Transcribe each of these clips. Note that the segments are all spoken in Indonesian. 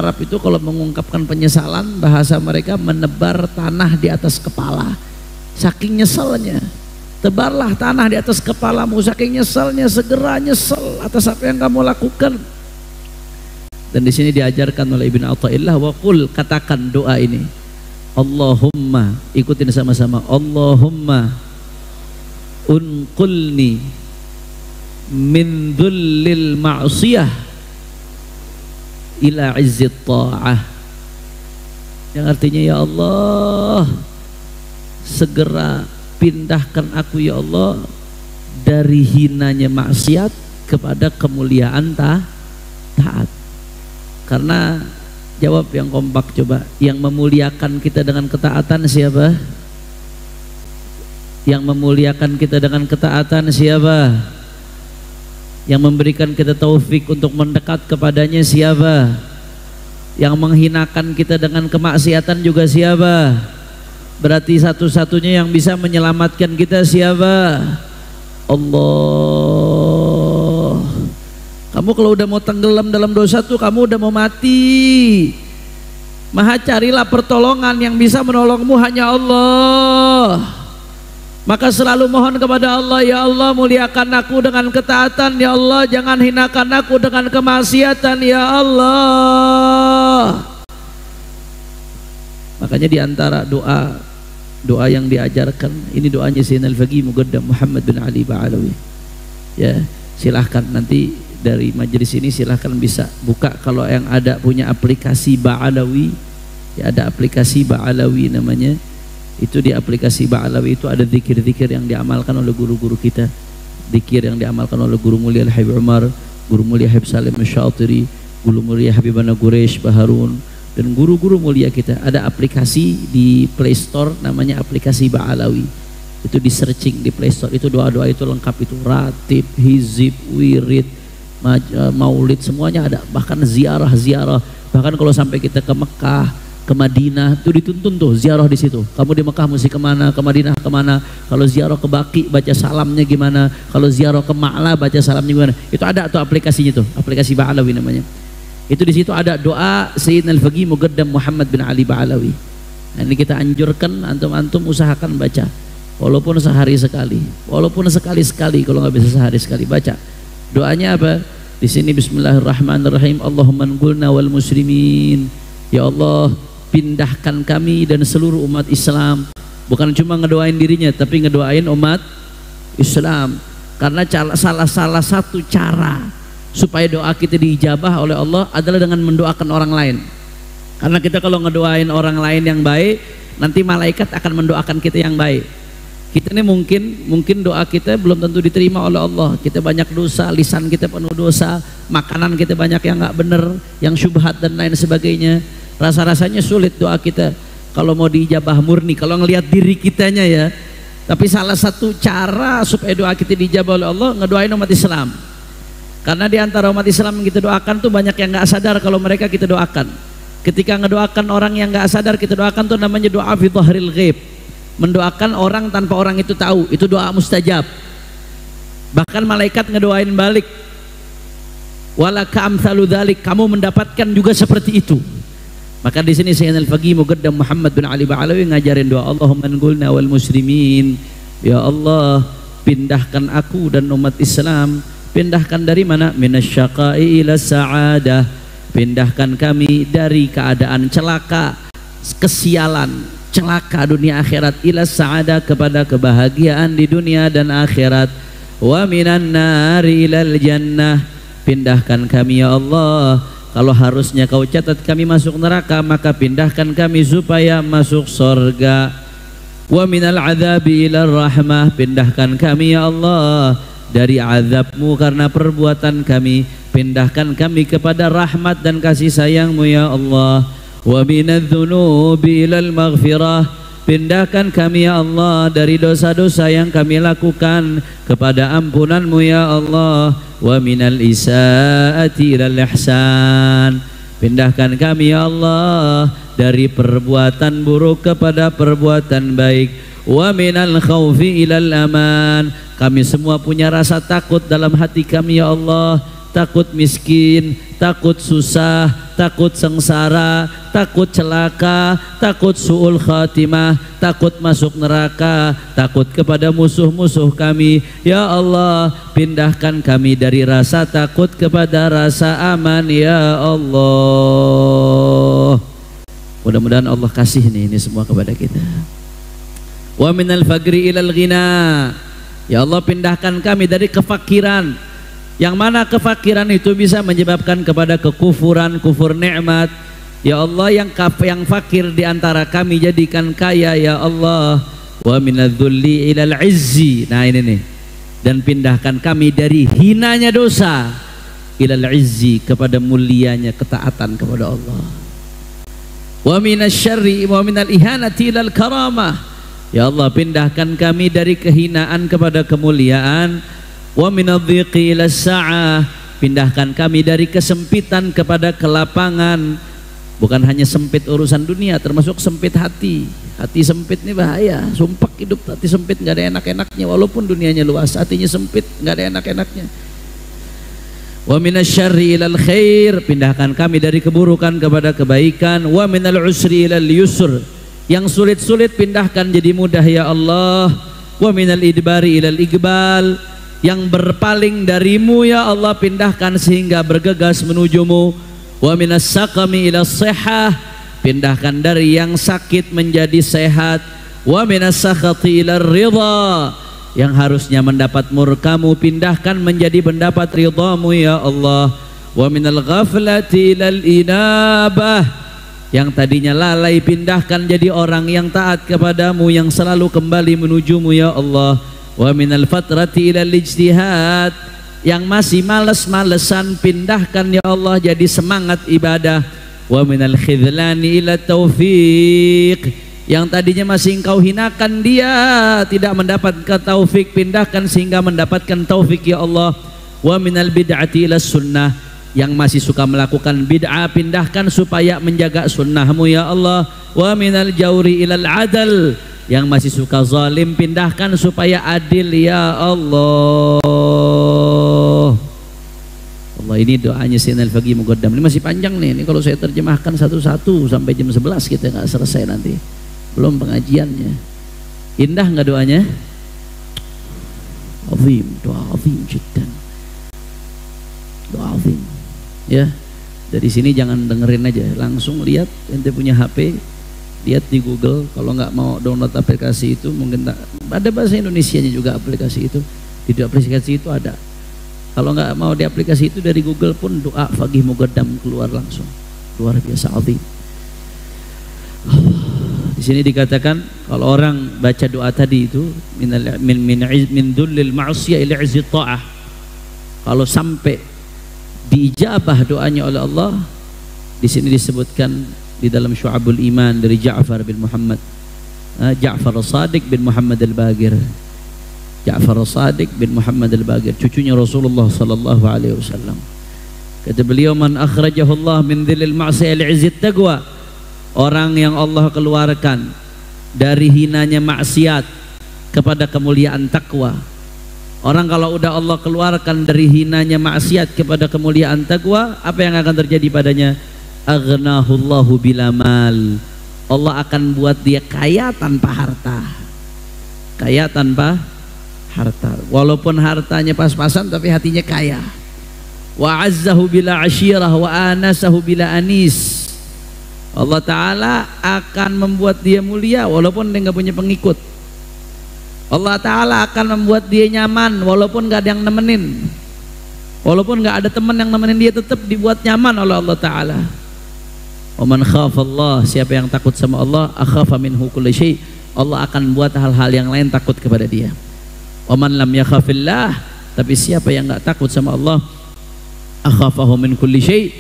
Arab itu kalau mengungkapkan penyesalan, bahasa mereka menebar tanah di atas kepala. Saking nyeselnya, tebarlah tanah di atas kepalamu. Saking nyeselnya, segera nyesel atas apa yang kamu lakukan. Dan di sini diajarkan oleh Ibn Athaillah, wa qul, katakan doa ini, Allahumma, ikutin sama-sama, Allahumma unqulni min dhullil ma'siyah ila izzit ta'ah. Yang artinya, ya Allah, segera pindahkan aku ya Allah dari hinanya maksiat kepada kemuliaan taat. Karena jawab yang kompak coba, yang memuliakan kita dengan ketaatan siapa? Yang memuliakan kita dengan ketaatan siapa? Yang memberikan kita taufik untuk mendekat kepadanya siapa? Yang menghinakan kita dengan kemaksiatan juga siapa? Berarti satu-satunya yang bisa menyelamatkan kita siapa? Allah. Kamu kalau udah mau tenggelam dalam dosa tuh kamu udah mau mati. Maha carilah pertolongan, yang bisa menolongmu hanya Allah. Maka selalu mohon kepada Allah, ya Allah muliakan aku dengan ketaatan, ya Allah jangan hinakan aku dengan kemaksiatan, ya Allah. Makanya diantara doa yang diajarkan, ini doanya Sayyidina Al-Faqih Muqaddam Muhammad bin Ali Ba'alawi. Ya, silahkan nanti dari majelis ini silahkan bisa buka, kalau yang ada punya aplikasi Ba'alawi, ya ada aplikasi Ba'alawi namanya. Itu di aplikasi Ba'alawi itu ada zikir-zikir yang diamalkan oleh guru-guru kita, zikir yang diamalkan oleh guru mulia Al-Habib Umar, guru mulia Habib Salim Al-Syatiri, guru mulia Habibana Quraisy Baharun, dan guru-guru mulia kita. Ada aplikasi di Play Store namanya aplikasi Ba'alawi. Itu di searching di Play Store, itu doa-doa itu lengkap, itu ratib, hizib, wirid, maulid, semuanya ada. Bahkan ziarah-ziarah, bahkan kalau sampai kita ke Mekah, ke Madinah, itu dituntun tuh ziarah di situ. Kamu di Mekah mesti kemana, ke Madinah kemana, kalau ziarah ke Baqi baca salamnya gimana, kalau ziarah ke Ma'la baca salamnya gimana. Itu ada tuh aplikasinya tuh, aplikasi Ba'alawi namanya. Itu di situ ada doa Sayyidina Al-Faqih Muqaddam Muhammad bin Ali Ba'alawi. Nah, ini kita anjurkan antum-antum usahakan baca, walaupun sehari sekali, walaupun sekali-sekali, kalau nggak bisa sehari sekali baca. Doanya apa? Di sini Bismillahirrahmanirrahim. Allahumma anqulna wal muslimin. Ya Allah, pindahkan kami dan seluruh umat Islam. Bukan cuma ngedoain dirinya, tapi ngedoain umat Islam. Karena salah satu cara supaya doa kita diijabah oleh Allah adalah dengan mendoakan orang lain. Karena kita kalau ngedoain orang lain yang baik, nanti malaikat akan mendoakan kita yang baik. Kita ini mungkin doa kita belum tentu diterima oleh Allah. Kita banyak dosa, lisan kita penuh dosa, makanan kita banyak yang nggak bener, yang syubhat dan lain sebagainya. Rasa-rasanya sulit doa kita kalau mau diijabah murni, kalau ngelihat diri kitanya ya. Tapi salah satu cara supaya doa kita diijabah oleh Allah, ngedoain umat Islam. Karena di antara umat Islam yang kita doakan tuh banyak yang nggak sadar kalau mereka kita doakan. Ketika ngedoakan orang yang nggak sadar kita doakan tuh namanya doa fi dhahril ghaib. Mendoakan orang tanpa orang itu tahu, itu doa mustajab. Bahkan malaikat ngedoain balik, walaka amsalu dzalik, kamu mendapatkan juga seperti itu. Maka di sini Sayyidina Al-Faqih Muqaddam Muhammad bin Ali Ba'alawi ngajarin doa Allahumma anqulna wal muslimin. Ya Allah, pindahkan aku dan umat Islam. Pindahkan dari mana? Minasyaqa'i ila sa'adah. Pindahkan kami dari keadaan celaka, kesialan, celaka dunia akhirat, ila sa'adah, kepada kebahagiaan di dunia dan akhirat. Wa minan nari ilal jannah. Pindahkan kami ya Allah, kalau harusnya kau catat kami masuk neraka, maka pindahkan kami supaya masuk surga. Wa minal adzabi ilal rahmah. Pindahkan kami ya Allah dari azabmu karena perbuatan kami, pindahkan kami kepada rahmat dan kasih sayangmu ya Allah. Wa minadz-dzunubi ilal maghfirah. Pindahkan kami ya Allah dari dosa-dosa yang kami lakukan kepada ampunanmu ya Allah. Wa minal isaati ilal ihsan. Pindahkan kami ya Allah dari perbuatan buruk kepada perbuatan baik. Wa minal khaufi ilal aman. Kami semua punya rasa takut dalam hati kami ya Allah. takut miskin, takut susah, takut sengsara, takut celaka, takut su'ul khatimah, takut masuk neraka, takut kepada musuh-musuh kami. Ya Allah, pindahkan kami dari rasa takut kepada rasa aman ya Allah. Mudah-mudahan Allah kasih ini semua kepada kita. Wa minal faqri ilal ghina. Ya Allah, pindahkan kami dari kefakiran, yang mana kefakiran itu bisa menyebabkan kepada kekufuran, kufur nikmat. Ya Allah, yang fakir di antara kami jadikan kaya ya Allah. Wa minadz-dzulli ilal izzi. Nah ini nih. Dan pindahkan kami dari hinanya dosa ilal izzi, kepada mulianya ketaatan kepada Allah. Wa minasyarri wa minal ihanati ilal karamah. Ya Allah, pindahkan kami dari kehinaan kepada kemuliaan. Wa minadh-dhiqi ila sa'ah. Pindahkan kami dari kesempitan kepada kelapangan. Bukan hanya sempit urusan dunia, termasuk sempit hati. Hati sempit ini bahaya. Sumpah hidup hati sempit, nggak ada enak-enaknya. Walaupun dunianya luas, hatinya sempit, nggak ada enak-enaknya. Wa minasyarri ilal khair. Pindahkan kami dari keburukan kepada kebaikan. Wa minal usri ilal yusr. Yang sulit-sulit pindahkan jadi mudah ya Allah. Wa minal idbari ilal iqbal. Yang berpaling darimu ya Allah, pindahkan sehingga bergegas menujumu. Wa minas saqami ila sihah. Pindahkan dari yang sakit menjadi sehat. Wa minas sakhati ila ridha. Yang harusnya mendapat murkamu, pindahkan menjadi mendapat ridhamu ya Allah. Wa minal ghaflati ilal inabah. Yang tadinya lalai, pindahkan jadi orang yang taat kepadamu, yang selalu kembali menujumu ya Allah. Wa minal fatrati ilal ijtihad. Yang masih males-malesan, pindahkan ya Allah jadi semangat ibadah. Wa minal khidlani ila taufiq. Yang tadinya masih engkau hinakan dia, tidak mendapatkan taufik, pindahkan sehingga mendapatkan taufik ya Allah. Wa minal bid'ati ila sunnah. Yang masih suka melakukan bid'ah, pindahkan supaya menjaga sunnahmu ya Allah. Wa minal jawri ilal adal. Yang masih suka zalim, pindahkan supaya adil ya Allah. Allah, ini doanya Sayyidina Al-Faqih Muqaddam. Ini masih panjang nih. Ini kalau saya terjemahkan satu-satu sampai jam 11 kita nggak selesai nanti. Belum pengajiannya. Indah nggak doanya? Azim, doa azim jiddan. Doa azim. Ya, dari sini jangan dengerin aja, langsung lihat. Ente punya HP, lihat di Google. Kalau nggak mau download aplikasi itu, mungkin ada bahasa Indonesianya juga aplikasi itu. Di aplikasi itu ada. Kalau nggak mau di aplikasi itu, dari Google pun doa Faqih Muqaddam keluar langsung. Luar biasa azim. Di sini dikatakan kalau orang baca doa tadi itu min dullil ma'siyah ila izzi ta'ah. Kalau sampai diijabah doanya oleh Allah, di sini disebutkan di dalam Syu'abul Iman dari Ja'far bin Muhammad, Ja'far As-Sadiq bin Muhammad Al-Bagir. Ja'far As-Sadiq bin Muhammad Al-Bagir, cucunya Rasulullah sallallahu alaihi wasallam. Kata beliau, man akhrajahu Allah min dhillil ma'siyah li'izzit taqwa. Orang yang Allah keluarkan dari hinanya maksiat kepada kemuliaan takwa. Orang kalau udah Allah keluarkan dari hinanya maksiat kepada kemuliaan takwa, apa yang akan terjadi padanya? Aghnahullahu bila mal. Allah akan buat dia kaya tanpa harta. Kaya tanpa harta. Walaupun hartanya pas-pasan tapi hatinya kaya. Wa azzahu bila ashirah wa anasahu bila anis. Allah Ta'ala akan membuat dia mulia walaupun dia nggak punya pengikut. Allah Ta'ala akan membuat dia nyaman walaupun gak ada yang nemenin. Walaupun gak ada teman yang nemenin dia, tetap dibuat nyaman oleh Allah Ta'ala. Wa man khafallah, siapa yang takut sama Allah, akhafa minhu kulli syai'. Allah akan buat hal-hal yang lain takut kepada dia. Wa man lam yakhafillah, tapi siapa yang gak takut sama Allah, akhafahu min kulli syai',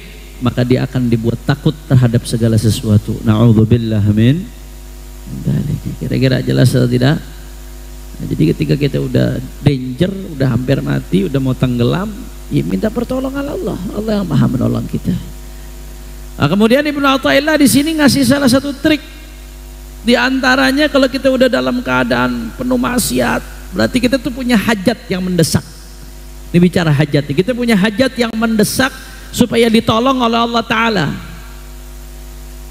maka dia akan dibuat takut terhadap segala sesuatu. Na'udzubillah min dzalik. Kira-kira jelas atau tidak? Nah, jadi ketika kita udah danger, udah hampir mati, udah mau tenggelam, ya minta pertolongan Allah. Allah yang maha menolong kita. Nah, kemudian Ibnu Athaillah di sini ngasih salah satu trik. Di antaranya kalau kita udah dalam keadaan penuh maksiat, berarti kita tuh punya hajat yang mendesak. Ini bicara hajat. Kita punya hajat yang mendesak supaya ditolong oleh Allah Ta'ala.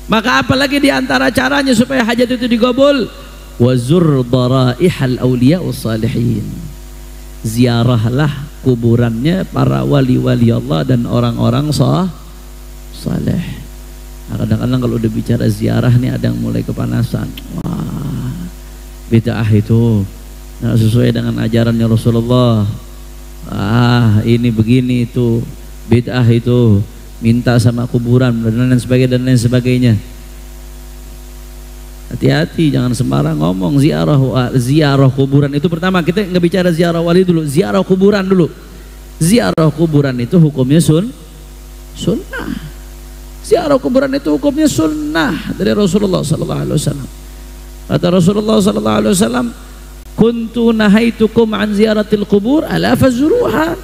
Maka apalagi diantara caranya supaya hajat itu digabul, wazur daraihal awliya salihin, ziarahlah kuburannya para wali-wali Allah dan orang-orang saleh. Nah, kadang-kadang kalau udah bicara ziarah nih ada yang mulai kepanasan. Wah, bid'ah itu nggak sesuai dengan ajarannya Rasulullah. Ini begini itu bid'ah, itu minta sama kuburan dan lain sebagainya. Hati-hati, jangan sembarang ngomong ziarah kuburan. Itu pertama, kita nggak bicara ziarah wali dulu, ziarah kuburan dulu. Ziarah kuburan itu hukumnya sunnah. Ziarah kuburan itu hukumnya sunnah dari Rasulullah sallallahu alaihi wasallam. Kata Rasulullah sallallahu alaihi wasallam, kuntu nahaitukum an ziyaratil kubur ala fazuruha.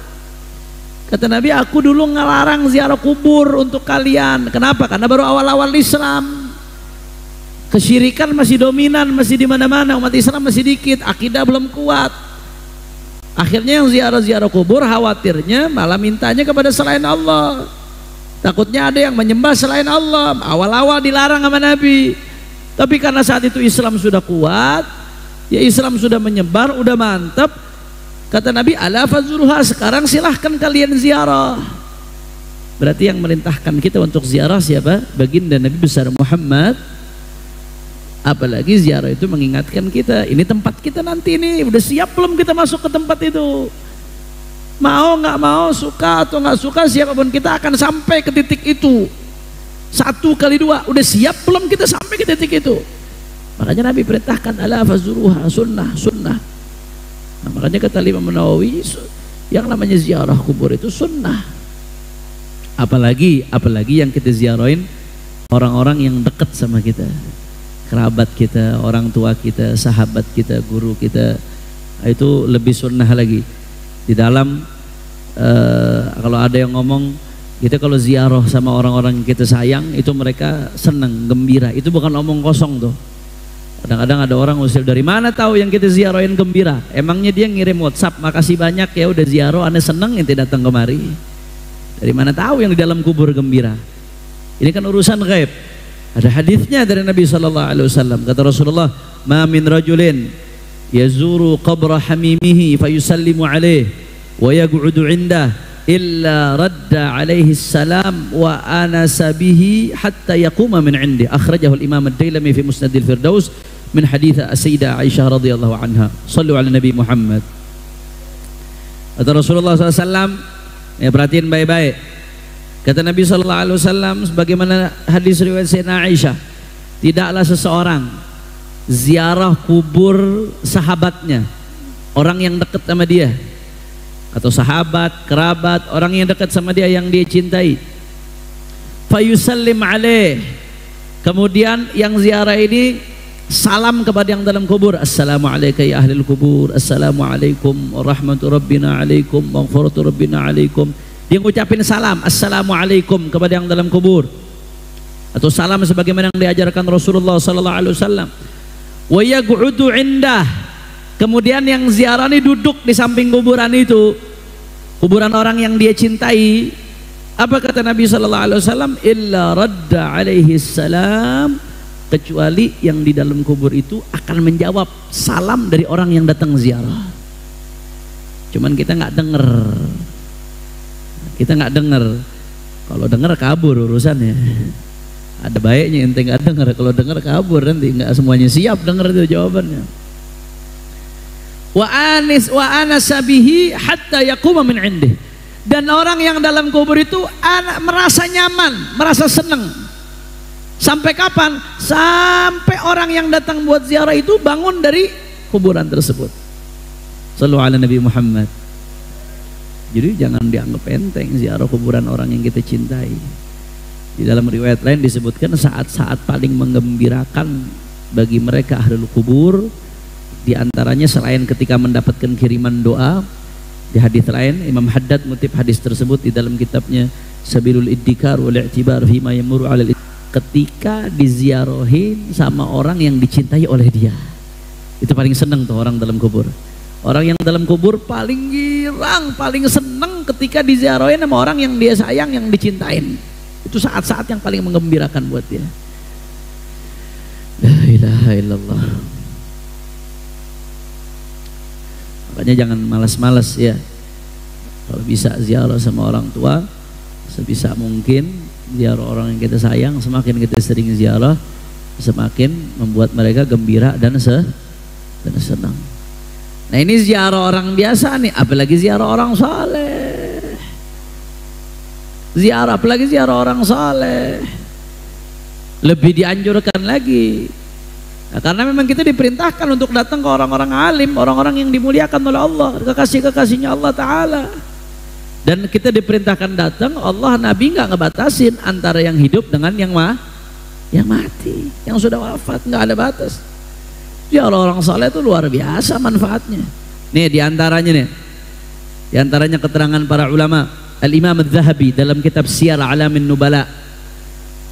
Kata Nabi, aku dulu ngelarang ziarah kubur untuk kalian. Kenapa? Karena baru awal-awal Islam. Kesyirikan masih dominan, masih di mana-mana, umat Islam masih dikit, akidah belum kuat. Akhirnya yang ziarah-ziarah kubur khawatirnya malah mintanya kepada selain Allah. Takutnya ada yang menyembah selain Allah. Awal-awal dilarang sama Nabi. Tapi karena saat itu Islam sudah kuat, ya Islam sudah menyebar, udah mantap. Kata Nabi, ala fazuruha, sekarang silahkan kalian ziarah. Berarti yang merintahkan kita untuk ziarah siapa? Baginda Nabi besar Muhammad. Apalagi ziarah itu mengingatkan kita, ini tempat kita nanti nih, udah siap belum kita masuk ke tempat itu? Mau nggak mau, suka atau nggak suka, siapapun kita akan sampai ke titik itu. 1 kali 2, udah siap belum kita sampai ke titik itu? Makanya Nabi perintahkan ala fazuruha, sunnah. Nah, makanya kata Imam Nawawi, yang namanya ziarah kubur itu sunnah. Apalagi yang kita ziarahin orang-orang yang dekat sama kita, kerabat kita, orang tua kita, sahabat kita, guru kita, itu lebih sunnah lagi. Di dalam kalau ada yang ngomong kita kalau ziarah sama orang-orang yang kita sayang, itu mereka senang, gembira. Itu bukan omong kosong tuh. Kadang-kadang ada orang usil, dari mana tahu yang kita ziarahin gembira? Emangnya dia ngirim WhatsApp, makasih banyak ya udah ziarah, aneh seneng yang tidak datang kemari. Dari mana tahu yang di dalam kubur gembira? Ini kan urusan gaib. Ada hadisnya dari Nabi sallallahu alaihi wasallam. Kata Rasulullah, "Ma min rajulin yazuru qabra hamimihi fayusallimu alaihi wa yaq'udu 'indah illa radda alaihi salam wa anasa bihi hatta yaquma min 'indi." Akhrajahu al-Imam ad-Dailami fi Musnad al-Firdaus min hadits Sayyidah Aisyah radhiyallahu anha. Shallu ala Nabi Muhammad. Kata Rasulullah SAW, ya perhatiin baik-baik. Kata Nabi sallallahu alaihi wasallam sebagaimana hadis riwayat Sayyidah Aisyah, tidaklah seseorang ziarah kubur sahabatnya, orang yang dekat sama dia, atau sahabat, kerabat, orang yang dekat sama dia yang dia cintai, fayusallim alaih, kemudian yang ziarah ini salam kepada yang dalam kubur, assalamualaikum ya ahlil kubur, assalamualaikum warahmatullahi rabbina alaikum maghfiratu rabbina alaikum. Dia ngucapin salam, assalamualaikum kepada yang dalam kubur, atau salam sebagaimana yang diajarkan Rasulullah sallallahu alaihi wasallam. Wa yaq'udu 'indah, kemudian yang ziarah ini duduk di samping kuburan itu, kuburan orang yang dia cintai. Apa kata Nabi sallallahu alaihi wasallam? Illa radda alaihi salam, kecuali yang di dalam kubur itu akan menjawab salam dari orang yang datang ziarah. Cuman kita nggak dengar. Kalau dengar kabur urusannya. Ada baiknya ente nggak dengar, kalau dengar kabur nanti, nggak semuanya siap dengar itu jawabannya. Wa anasa bihi hatta yaquma min 'indih, dan orang yang dalam kubur itu merasa nyaman, merasa senang. Sampai kapan? Sampai orang yang datang buat ziarah itu bangun dari kuburan tersebut. Shallu ala Nabi Muhammad. Jadi jangan dianggap enteng ziarah kuburan orang yang kita cintai. Di dalam riwayat lain disebutkan saat-saat paling menggembirakan bagi mereka ahlul kubur, di antaranya selain ketika mendapatkan kiriman doa. Di hadis lain Imam Haddad mengutip hadis tersebut di dalam kitabnya Sabilul Iddikar wal I'tibar fima yamuru 'alal, ketika diziarahin sama orang yang dicintai oleh dia. Itu paling senang tuh orang dalam kubur. Orang yang dalam kubur paling girang, paling senang ketika diziarahin sama orang yang dia sayang, yang dicintain. Itu saat-saat yang paling menggembirakan buat dia. La ilaha illallah. Makanya jangan malas-malas ya. Kalau bisa ziarah sama orang tua, sebisa mungkin ziarah orang yang kita sayang. Semakin kita sering ziarah, semakin membuat mereka gembira dan senang. Nah ini ziarah orang biasa nih, apalagi ziarah orang saleh. Apalagi ziarah orang saleh, lebih dianjurkan lagi. Nah, karena memang kita diperintahkan untuk datang ke orang-orang alim, orang-orang yang dimuliakan oleh Allah, kekasih-kekasihnya Allah Ta'ala. Dan kita diperintahkan datang, Allah Nabi nggak ngebatasin antara yang hidup dengan yang mati, yang sudah wafat, nggak ada batas. Ya orang saleh itu luar biasa manfaatnya. Nih diantaranya keterangan para ulama. Al-Imam Al-Zahabi dalam kitab Siyar A'lamin Nubala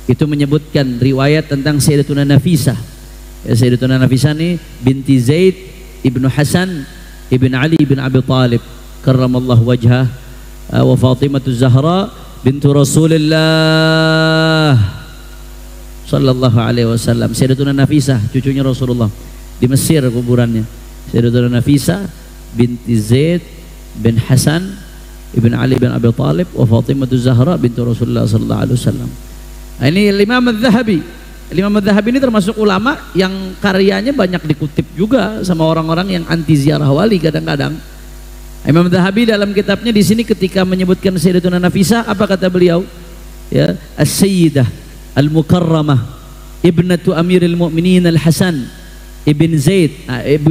itu menyebutkan riwayat tentang Sayyidatuna Nafisah. Sayyidatuna Nafisah ini binti Zaid ibnu Hasan ibn Ali ibn Abi Talib karramallahu wajhah, wa Fatimah Zahra bintu Rasulullah sallallahu alaihi wasallam. Sayyidatuna Nafisah cucunya Rasulullah, di Mesir kuburannya. Sayyidatuna Nafisah binti Zaid bin Hasan ibn Ali bin Abi Talib wa Fatimah Zahra bintu Rasulullah sallallahu alaihi wasallam. Ini Imam Az-Zahabi. Imam Az-Zahabi ini termasuk ulama yang karyanya banyak dikutip juga sama orang-orang yang anti ziarah wali kadang-kadang. Imam Az-Zahabi dalam kitabnya di sini ketika menyebutkan Sayyidatuna Nafisah, apa kata beliau? Ya, As-Sayyidah Al-Mukarramah ibnatu Amiril Mu'minin Al-Hasan ibn Zaid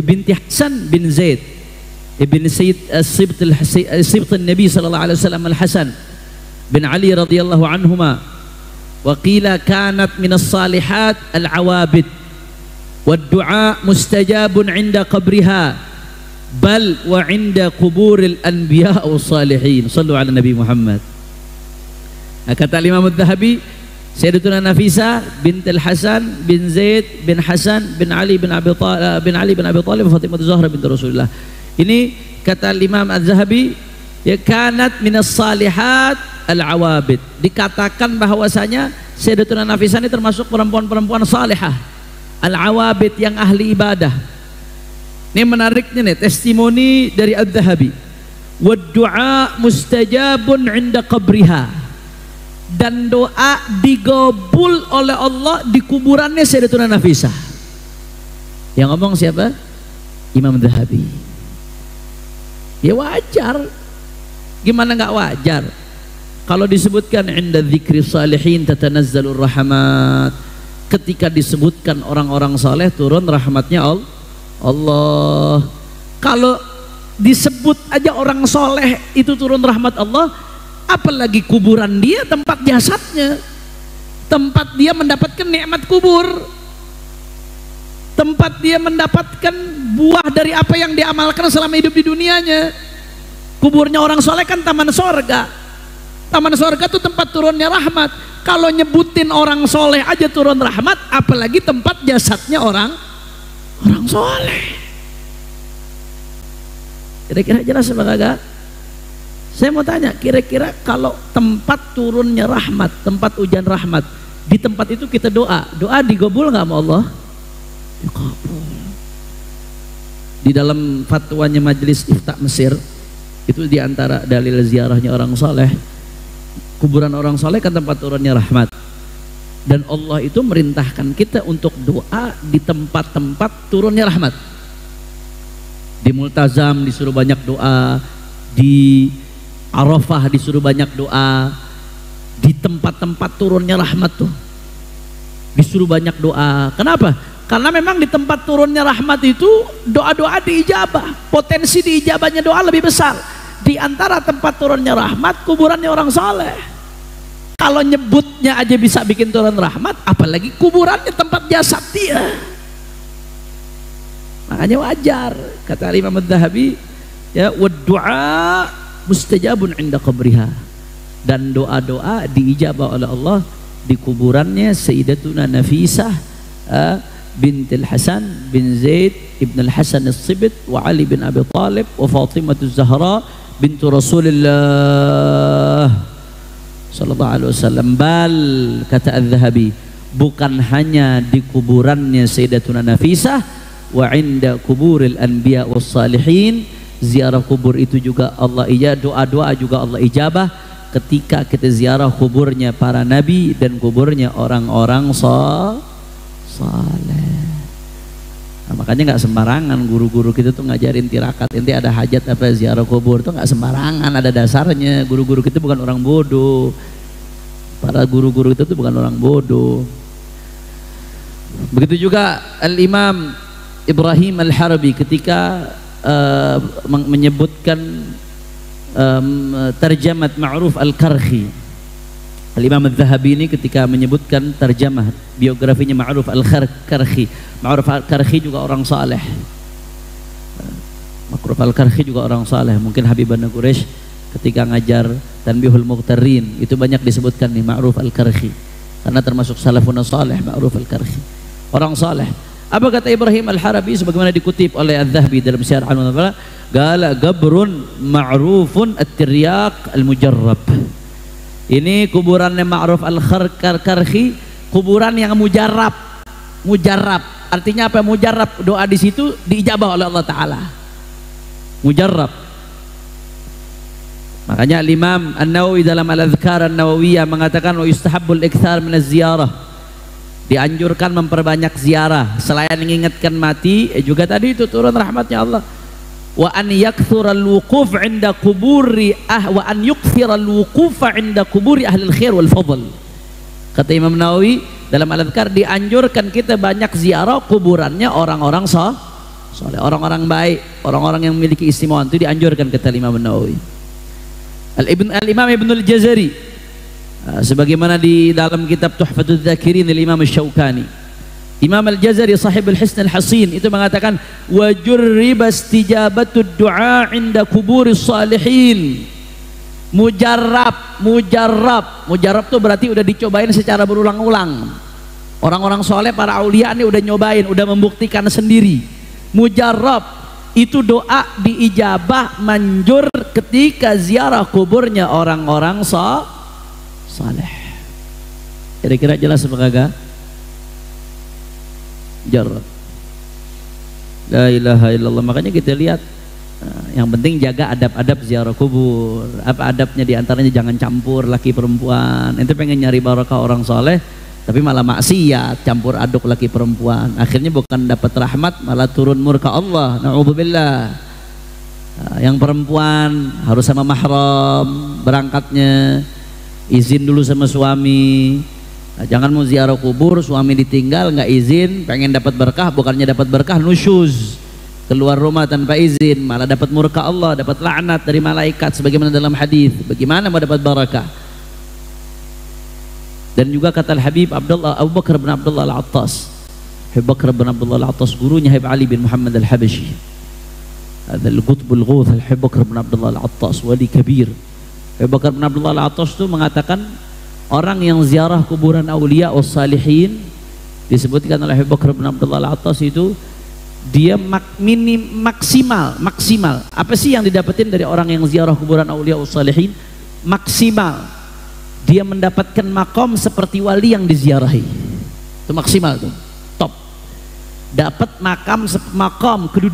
binti Hasan bin Zaid ibn Sayyid As-Sibt Nabi sallallahu alaihi wasallam Al-Hasan bin Ali radhiyallahu anhuma. Wa qila kanat minas salihat al-awabid wad du'a mustajabun 'inda qabriha bal wa 'inda quburil anbiya was salihin. Shallu ala Nabi Muhammad. Kata Imam Az-Zahabi, Sayyidatuna Nafisah bint Al-Hasan bin Zaid bin Hasan bin Ali bin Abi Talib Fatimah Zahra bint Rasulullah. Ini kata Imam Az-Zahabi, ya kanat minas salihat al-awabid. Dikatakan bahwasanya Sayyidatuna Nafisah ini termasuk perempuan-perempuan salihah, al-awabid yang ahli ibadah. Ini menariknya nih testimoni dari Az-Zahabi. Wa du'a mustajabun 'inda qabriha. Dan doa digabul oleh Allah di kuburannya Sayyidatuna Nafisah. Yang ngomong siapa? Imam Az-Zahabi. Ya wajar. Gimana nggak wajar? Kalau disebutkan inda dzikri salihin tatanazzalur rahmat. Ketika disebutkan orang-orang saleh turun rahmatnya Allah. Kalau disebut aja orang soleh itu turun rahmat Allah, apalagi kuburan dia, tempat jasadnya, tempat dia mendapatkan nikmat kubur, tempat dia mendapatkan buah dari apa yang diamalkan selama hidup di dunianya. Kuburnya orang soleh kan taman sorga. Taman sorga itu tempat turunnya rahmat. Kalau nyebutin orang soleh aja turun rahmat, apalagi tempat jasadnya orang soleh. Kira-kira jelas apa kagak? Saya mau tanya, kira-kira kalau tempat turunnya rahmat, tempat hujan rahmat, di tempat itu kita doa digabul nggak sama Allah? Dikabul. Di dalam fatwanya Majelis Ifta Mesir, itu diantara dalil ziarahnya orang soleh, kuburan orang soleh kan tempat turunnya rahmat. Dan Allah itu merintahkan kita untuk doa di tempat-tempat turunnya rahmat. Di Multazam disuruh banyak doa, di Arafah disuruh banyak doa, di tempat-tempat turunnya rahmat tuh disuruh banyak doa. Kenapa? Karena memang di tempat turunnya rahmat itu doa-doa diijabah, potensi diijabahnya doa lebih besar. Di antara tempat turunnya rahmat kuburannya orang saleh. Kalau nyebutnya aja bisa bikin turun rahmat, apalagi kuburannya tempat jasad dia. Makanya wajar kata Imam Az-Zahabi, ya wa du'a mustajabun 'inda qabriha. Dan doa-doa diijabah oleh Allah di kuburannya Sayyidatuna Nafisah bintil Hasan bin Zaid ibn al-Hasan as-Sibit wa Ali bin Abi Talib wa Fatimah az-Zahra bintu Rasulullah sallallahu alaihi wasallam. Bal, kata Az-Zahabi, bukan hanya di kuburannya Sayyidatuna Nafisah, wa inda kuburil anbiya was salihin, ziarah kubur itu juga Allah doa-doa juga Allah ijabah ketika kita ziarah kuburnya para nabi dan kuburnya orang-orang saleh. Nah, makanya nggak sembarangan guru-guru kita tuh ngajarin tirakat. Inti ada hajat apa ziarah kubur tuh nggak sembarangan, ada dasarnya. Guru-guru kita bukan orang bodoh. Para guru-guru itu tuh bukan orang bodoh. Begitu juga Al-Imam Ibrahim Al-Harbi ketika menyebutkan terjamat Ma'ruf Al-Karhi. Al-Imam Al-Zahabi ini ketika menyebutkan terjamah biografinya Ma'ruf Al-Karhi. Ma'ruf Al-Karhi juga orang saleh. Ma'ruf Al-Karhi juga orang saleh. Mungkin Habibanna Quraisy ketika ngajar Tanbihul Muqtarrin itu banyak disebutkan nih Ma'ruf Al-Karhi. Karena termasuk salafun saleh Ma'ruf Al-Karhi. Orang saleh. Apa kata Ibrahim Al-Harabi sebagaimana dikutip oleh Al-Zahabi dalam Syiar Al-Munawwarah? Gala gabrun ma'rufun at-tiryaq al-mujarrab. Ini kuburannya Ma'ruf Al-Karhi, kuburan yang mujarrab. Mujarrab. Artinya apa mujarrab? Doa di situ diijabah oleh Allah Taala. Mujarrab. Makanya Imam An-Nawawi dalam Al-Adhkar An-Nawawiyah mengatakan wa yustahabbul iktsar min az-ziyarah. Dianjurkan memperbanyak ziarah selain mengingatkan mati, juga tadi itu turun rahmatnya Allah. Wa an yakthural wuquf 'inda quburi wa an yukthiral wuqufa 'inda quburi ahli khair wal fadl. Kata Imam Nawawi dalam Al-Adhkar, dianjurkan kita banyak ziarah kuburannya orang-orang saleh, orang-orang baik, orang-orang yang memiliki istimewaan, itu dianjurkan kata Imam Nawawi. Al-Imam Ibnul Jazari sebagaimana di dalam kitab Tuhfatul Dzakirin Imam Asy-Syaukani, Imam Al-Jazari sahibul Hisn Al-Hasin itu mengatakan wa jurriba istijabatud du'a 'inda kuburis salihin. Mujarrab itu berarti udah dicobain secara berulang-ulang. Orang-orang soleh, para aulia ini udah nyobain, udah membuktikan sendiri. Mujarrab itu doa diijabah manjur ketika ziarah kuburnya orang-orang saleh. Kira-kira jelas apa kagak? Jarrab. La ilaha illallah. Makanya kita lihat, yang penting jaga adab-adab ziarah kubur. Apa adabnya? Diantaranya jangan campur laki perempuan. Ente pengen nyari barakah orang soleh, tapi malah maksiat, campur aduk laki perempuan. Akhirnya bukan dapat rahmat, malah turun murka Allah. Na'udzubillah. Yang perempuan harus sama mahram berangkatnya, izin dulu sama suami. Nah, jangan mau ziarah kubur suami ditinggal nggak izin, pengen dapat berkah, bukannya dapat berkah nusyuz, keluar rumah tanpa izin, malah dapat murka Allah, dapat laknat dari malaikat sebagaimana dalam hadis. Bagaimana mau dapat barakah? Dan juga kata Habib Abu Bakar bin Abdullah Al-Attas, Habib Bakar bin Abdullah Al-Attas gurunya Habib Ali bin Muhammad Al-Habashi, Al-Qutbul Ghuth Habib Bakar bin Abdullah Al-Attas, wali kabir. Habib Bakar bin Abdullah Al-Attas itu mengatakan orang yang ziarah kuburan aulia was salihin, disebutkan oleh Habib Bakar bin Abdullah Al-Attas itu dia maksimal. Apa sih yang didapetin dari orang yang ziarah kuburan aulia was salihin? Maksimal dia mendapatkan makom seperti wali yang diziarahi. Itu maksimal tuh, top. Dapat makom kedudukan